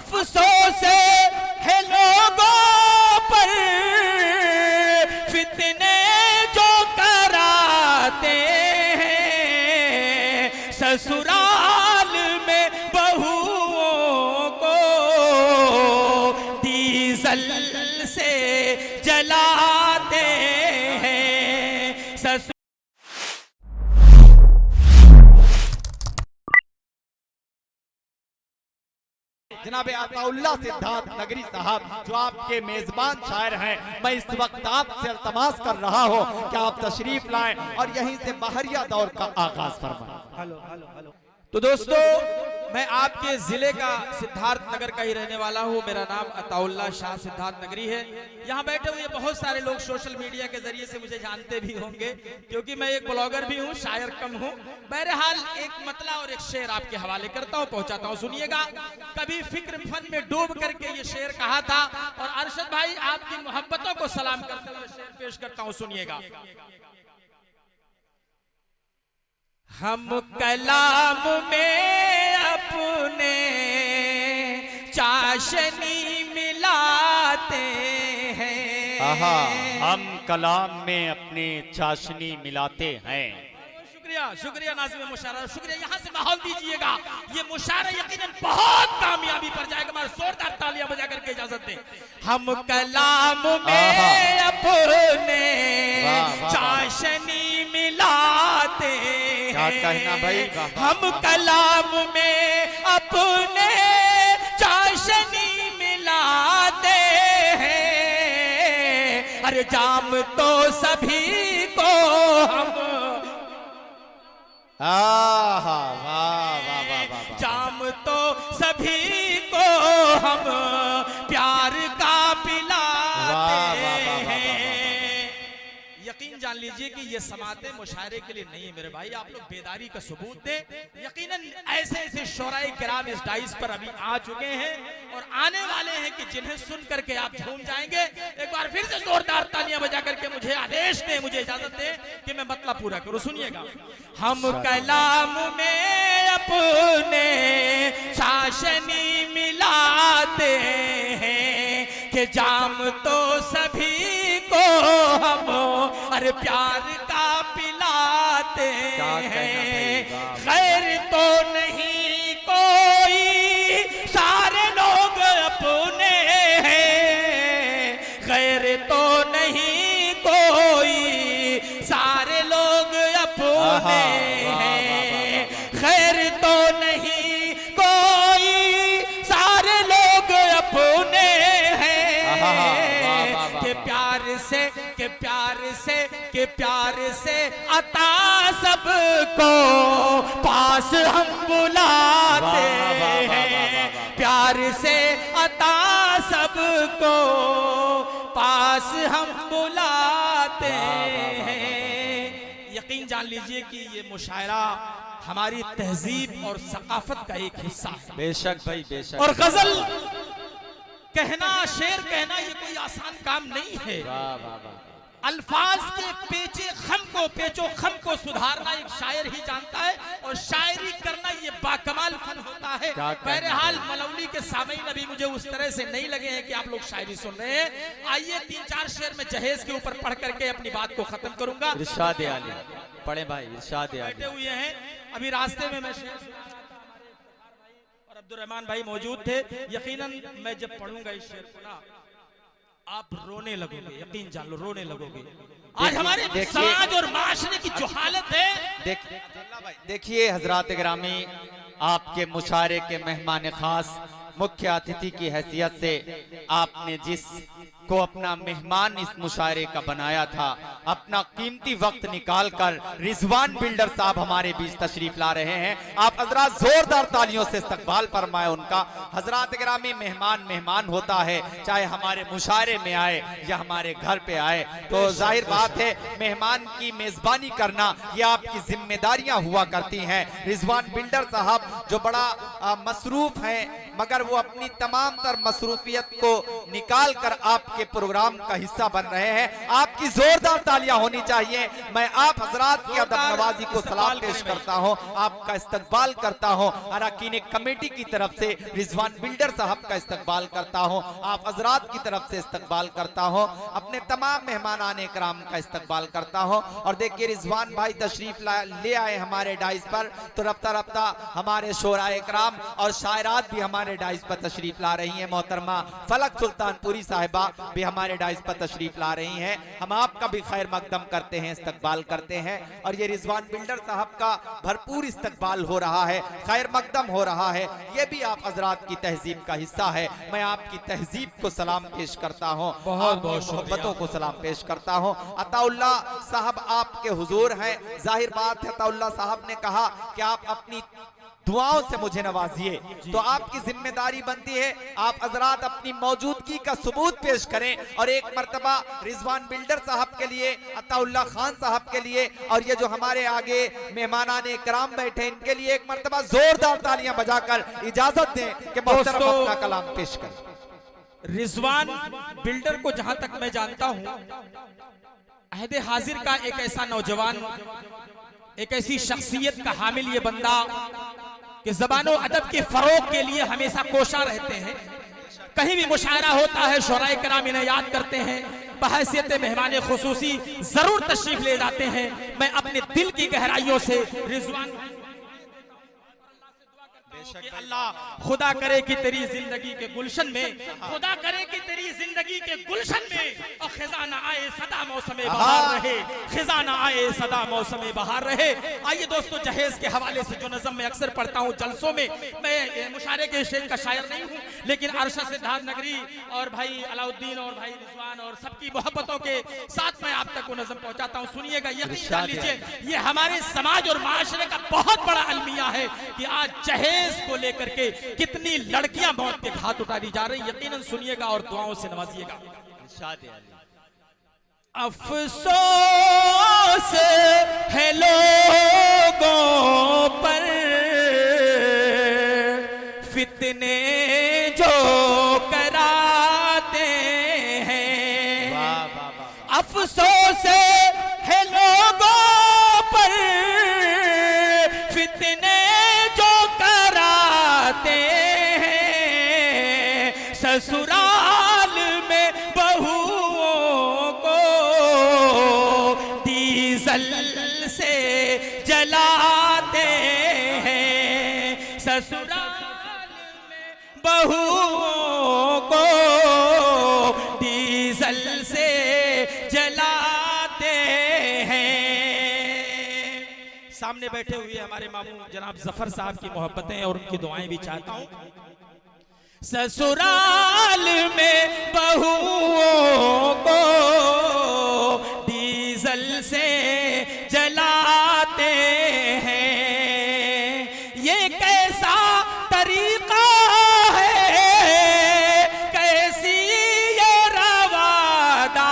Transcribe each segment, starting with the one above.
अफसोस है लोगों पर फितने जो कराते हैं, ससुराल में बहुओं को डीजल से जलाते हैं। जनाब अताउल्लाह सिद्धार्थ नगरी साहब जो आपके मेजबान शायर हैं, मैं इस वक्त आपसे इल्तमास कर रहा हूं कि आप तशरीफ लाएं और यहीं से बहरिया दौर का आगाज फरमाएं। तो दोस्तों, मैं आपके जिले का सिद्धार्थ नगर का ही रहने वाला हूं। मेरा नाम अताउल्लाह शाह सिद्धार्थ नगरी है। यहाँ बैठे हुए बहुत सारे लोग सोशल मीडिया के जरिए से मुझे जानते भी होंगे, क्योंकि मैं एक ब्लॉगर भी हूँ, शायर कम हूँ। बहरहाल एक मतला और एक शेर आपके हवाले करता हूँ, पहुंचाता हूँ, सुनिएगा। कभी फिक्र फन में डूब करके ये शेर कहा था, और अरशद भाई आपकी मोहब्बतों को सलाम करते हुए शेर पेश करता हूँ, सुनिएगा। हम कलाम में अपने चाशनी मिलाते हैं। आहा, हम कलाम में अपने चाशनी मिलाते हैं। शुक्रिया, शुक्रिया नाज़िम मुशायरा, शुक्रिया। यहाँ से माहौल दीजिएगा। ये मुशायरा यकीनन बहुत कामयाबी पर जाएगा। हमारे जोरदार तालियां बजा करके इजाजत दें। हम कलाम में अपने चाशनी मिलाते हैं। क्या कहना भाई? हम कलाम में अपने चाशनी मिलाते हैं। अरे जाम तो सभी को हम, आहा, वाह वाह वाह वाह, जाम तो सभी को हम प्यार का पिलाते हैं। यकीन जान लीजिए कि ये समाते मुशायरे के लिए नहीं है मेरे भाई, आप लोग बेदारी का सबूत दें। यकीनन ऐसे ऐसे शोराए किराम इस डाइस पर अभी आ चुके हैं और आने वाले हैं कि जिन्हें सुन करके आप झूम जाएंगे। एक बार फिर से जोरदार तालियां बजा करके मुझे आदेश दें, मुझे इजाजत दें कि मैं मतलब पूरा करूं, सुनिएगा। हम कलाम में अपने चाशनी मिलाते हैं कि जाम तो सभी को हम अरे प्यार का पिलाते हैं। खैर तो नहीं कोई, सारे लोग अपने हैं। खैर तो नहीं कोई, सारे लोग अपने हैं। खैर तो नहीं कोई, सारे लोग अपने हैं। के प्यार से, के प्यार से, के प्यार से अता सबको पास हम बुलाते हैं। प्यार से अता सबको पास हम बुलाते हैं। यकीन जान लीजिए कि ये मुशायरा हमारी तहजीब और सकाफत का एक हिस्सा है। बेशक भाई, बेशक। और गजल कहना, शेर कहना ये कोई आसान काम नहीं है। वाह वाह वाह। अल्फाज के पेचो खम को सुधारना एक शायर ही जानता है, और शायरी करना ये बाकमाल फन होता है। बहरहाल मलौली के सामईन अभी मुझे उस तरह से नहीं लगे हैं कि आप लोग शायरी सुन रहे हैं। आइए 3-4 शेर में जहेज के ऊपर पढ़ करके अपनी बात को खत्म करूंगा। इरशाद आली पढ़े भाई, इरशाद आली। बैठे हुए हैं अभी रास्ते में, मैं शेर और अब्दुर्रहमान भाई मौजूद थे। यकीनन मैं जब पढ़ूंगा इस शेर को ना, आप रोने लगोगे, यकीन जान लो, रोने लगोगे। आज हमारे समाज और माशरे की जो हालत है। देखिए हजरात गिरामी, आपके मुशायरे के मेहमान खास मुख्य अतिथि की हैसियत से आपने जिस को अपना मेहमान इस मुशायरे का बनाया था, अपना कीमती वक्त निकालकर रिजवान बिल्डर साहब हमारे बीच तशरीफ ला रहे हैं। आप हजरात जोरदार तालियों से इस्तकबाल फरमाए उनका। हजरात गिरामी, मेहमान मेहमान होता है, चाहे हमारे मुशायरे में आए या हमारे घर पे आए। तो जाहिर बात है मेहमान की मेजबानी करना ये आपकी जिम्मेदारियां हुआ करती हैं। रिजवान बिल्डर साहब जो बड़ा मसरूफ हैं, मगर वो अपनी तमाम तर मसरूफियत को निकाल कर आपके प्रोग्राम का हिस्सा बन रहे हैं। आपकी जोरदार तालियां होनी चाहिए। मैं आप हजरात की अदब नवाजी को सलाम पेश करता हूं, आपका इस्तकबाल करता हूं। अरकान कमेटी की तरफ से रिजवान बिल्डर साहब का इस्तकबाल करता हूं, आप हजरात की तरफ से इस्तकबाल करता हूं, अपने तमाम मेहमान आने कराम का इस्तकबाल करता हूं। और देखिए रिजवान भाई तशरीफ ले आए हमारे डाइस पर, तो रफ्ता रफ्ता हमारे शोराए कराम और शायरात भी हमारे डाइस पर तशरीफ ला रही हैं। मोहतरमा फलक सुल्तानपुरी साहिबा भी हमारे डाइस पर तशरीफ ला रही हैं। हम आपका भी खैर मकदम करते हैं, इस्तकबाल करते हैं। और ये रिजवान बिल्डर साहब का भरपूर इस्तकबाल हो रहा है, खैर मकदम हो रहा है। ये भी आप हजरात की तहजीब का हिस्सा है। मैं आपकी तहजीब को सलाम पेश करता हूँ, बहुत बहुत मोहब्बतों को सलाम पेश करता हूँ। अताउल्लाह साहब आपके हुजूर हैं। जाहिर बात है अताउल्लाह साहब ने कहा कि आप अपनी दुआओं से मुझे नवाजिए, तो आपकी जिम्मेदारी बनती है आप हजरात अपनी मौजूदगी का सबूत पेश करें। और एक मर्तबा रिजवान बिल्डर साहब के लिए, अताउल्लाह खान साहब के लिए, और ये जो हमारे आगे मेहमानाने कराम बैठे इनके लिए एक मर्तबा जोरदार तालियां बजाकर इजाजत दें कि मोहतरम अपना कलाम पेश करें। रिजवान बिल्डर को जहां तक मैं जानता हूं, अहदे हाजिर का एक ऐसा नौजवान, एक ऐसी शख्सियत का हामिल ये बंदा कि ज़बानो अदब के फरोग के लिए हमेशा कोशा रहते हैं। कहीं भी मुशायरा होता है शोराए कराम इन्हें याद करते हैं, बहैसियत मेहमान खुसूसी जरूर तशरीफ ले जाते हैं। मैं अपने दिल की गहराइयों से रिजवान कि अल्लाह खुदा करे कि तेरी जिंदगी के गुलशन में, खुदा करे कि तेरी जिंदगी के गुलशन में और खजाना आए सदा मौसम बहार रहे, खजाना आए सदा मौसम बहार रहे। आइए दोस्तों, जहेज के हवाले से जो नज़म मैं अक्सर पढ़ता हूँ जलसों में, मैं मुशायरे के शेर का शायर नहीं हूँ, लेकिन अरशद सिद्धार्थ नगरी और भाई अलाउद्दीन और भाई रिजवान और सबकी मोहब्बतों के साथ मैं आप तक वो नज़म पहुँचाता हूँ। सुनिएगा, यकीन कर लीजिए ये हमारे समाज और माशरे का बहुत बड़ा अलमिया है कि आज जहेज को लेकर के कितनी लड़कियां मौत के घाट उतारी जा रही। यकीनन सुनिएगा और दुआओं से नवाजिएगा। अफसोस है लोगों पर फितने जो कराते हैं, अफसोस है लोगों पर फितने ससुराल में बहुओं को डीजल से जलाते हैं, ससुराल में बहुओं को डीजल से जलाते हैं। सामने बैठे हुए हमारे मामू जनाब जफर साहब की मोहब्बतें और उनकी दुआएं भी चाहता हूं। ससुराल में बहुओं को डीजल से जलाते हैं, ये कैसा तरीका है, कैसी ये रवादारी,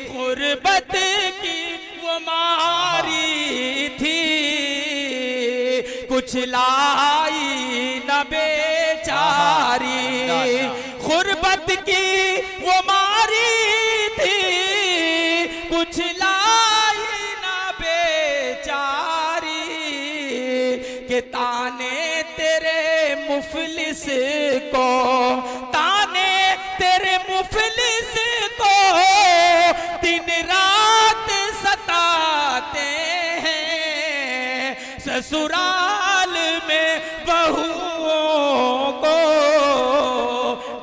गुर्बत की वो मारी थी, कुछ लाई न बेचारी, गुर्बत की वो मारी थी, कुछ लाई न बेचारी, के ताने तेरे मुफलिस को, ताने तेरे मुफलिस को दिन रात सताते हैं, ससुराल में बहुओं को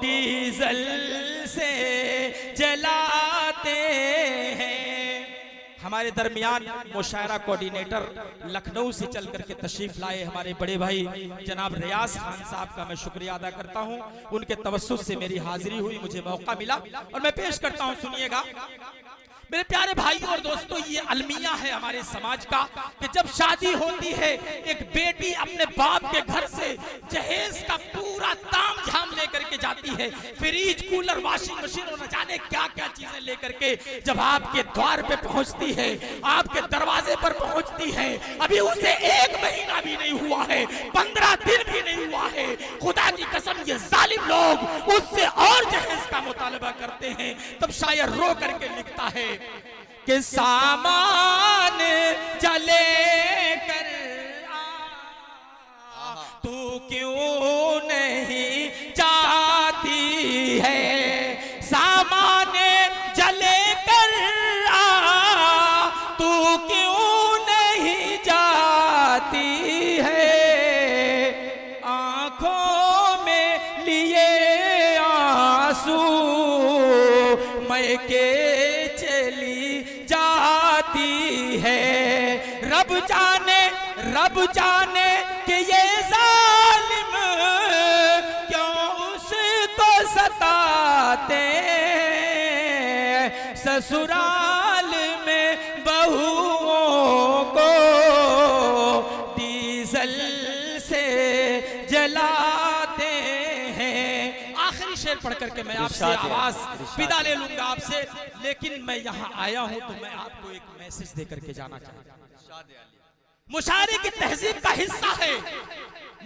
डीजल से जलाते हैं। हमारे दरमियान मुशायरा कोऑर्डिनेटर लखनऊ से चल करके तशरीफ लाए हमारे बड़े भाई जनाब रियाज खान साहब का मैं शुक्रिया अदा करता हूं। उनके तवस्सुत से मेरी हाजिरी हुई, मुझे मौका मिला और मैं पेश करता हूं। सुनिएगा मेरे प्यारे भाई और दोस्तों, ये अलमिया है हमारे समाज का कि जब शादी होती है एक बेटी अपने बाप के घर से जहेज का पूरा ताम झाम लेकर के जाती है, फ्रिज, कूलर, वॉशिंग मशीन और न जाने क्या क्या चीजें लेकर के जब आपके द्वार पे पहुंचती है, आपके दरवाजे पर पहुंचती है, अभी उसे 1 महीना भी नहीं हुआ है, 15 दिन भी नहीं हुआ है, खुदा की कसम ये जालिम लोग उससे और जहेज का मुतालबा करते हैं। तब शायर रो करके लिखता है कि सामान चले कर तू क्यों नहीं जाती है, सामान जले कर तू क्यों नहीं जाती है, आंखों में लिए आंसू मैं के चली जाती है। रब जाने कि ये जालिम क्यों उसको सताते, ससुराल में बहुओं को डीजल से जलाते हैं। आखिरी शेर पढ़ करके मैं आपसे आवाज विदा ले लूंगा आपसे, लेकिन मैं यहाँ आया हूँ तो मैं आपको एक मैसेज दे करके जाना चाहता हूँ। मुशायरे की तहजीब का हिस्सा है।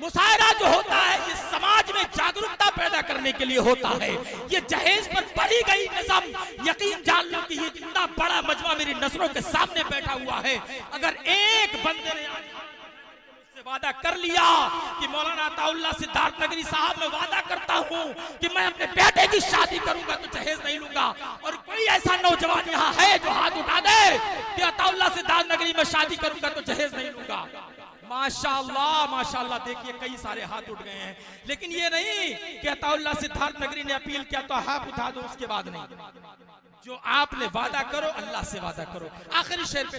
मुशायरा जो होता है ये समाज में जागरूकता पैदा करने के लिए होता है। ये जहेज पर पढ़ी गई नज़म, यकीन जान लो कि ये इतना बड़ा मजमा मेरी नजरों के सामने बैठा हुआ है। अगर एक बंदे ने वादा कर लिया कि मौलाना अताउल्लाह सिद्धार्थ नगरी साहब मैं वादा करता हूं कि मैं अपने बेटे की शादी करूंगा तो जहेज नहीं लूंगा, और कोई ऐसा नौजवान यहाँ है जो हाथ उठा दे कि अताउल्लाह सिद्धार्थ नगरी में शादी करूंगा तो जहेज नहीं लूंगा, माशाअल्लाह माशाअल्लाह देखिए कई सारे हाथ उठ गए हैं। लेकिन ये नहीं कि अताउल्लाह सिद्धार्थ नगरी ने अपील किया तो हाथ उठा दो, उसके बाद नहीं। जो आपने वादा करो अल्लाह से वादा करो। आखिरी शेर पे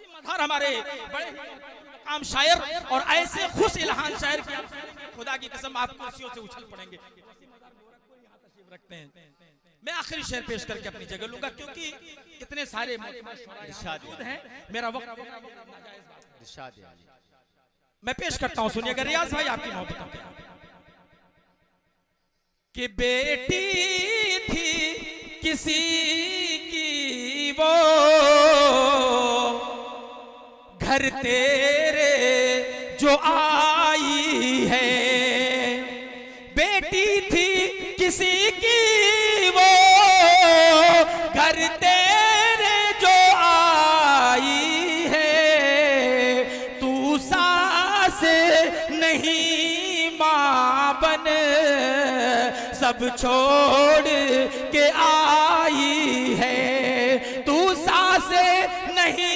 मजहर हमारे बड़े काम शायर और ऐसे खुश इल्हान शायर की खुदा की कसम आप कुर्सियों से उछल पड़ेंगे रखते हैं। मैं आखिरी शेर पेश करके अपनी जगह लूंगा क्योंकि इतने सारे हैं, मेरा वक्त मैं पेश करता हूं, सुनिएगा। रियाज भाई आपकी मोहब्बत कि बेटी थी किसी की वो घर तेरे जो आई है, बेटी थी किसी की वो घर तेरे जो आई है, तू सास नहीं मां बन सब छोड़ के आई है, तू सास नहीं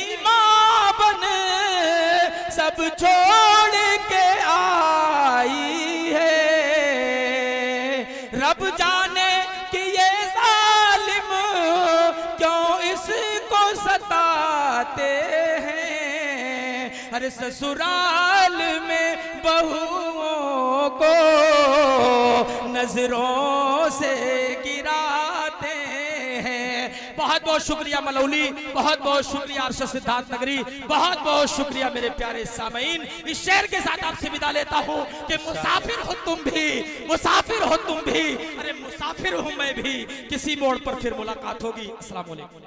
सब छोड़ के आई है। रब जाने कि ये जालिम क्यों इसको सताते हैं, अरे ससुराल में बहुओं को नजरों से गिराते हैं। बहुत बहुत शुक्रिया मलौली, बहुत बहुत शुक्रिया अरशद सिद्धार्थ नगरी, बहुत बहुत शुक्रिया मेरे प्यारे सामीन। इस शेर के साथ आपसे विदा लेता हूँ कि मुसाफिर हो तुम भी, मुसाफिर हो तुम भी, अरे मुसाफिर हूँ मैं भी, किसी मोड़ पर फिर मुलाकात होगी। अस्सलाम वालेकुम।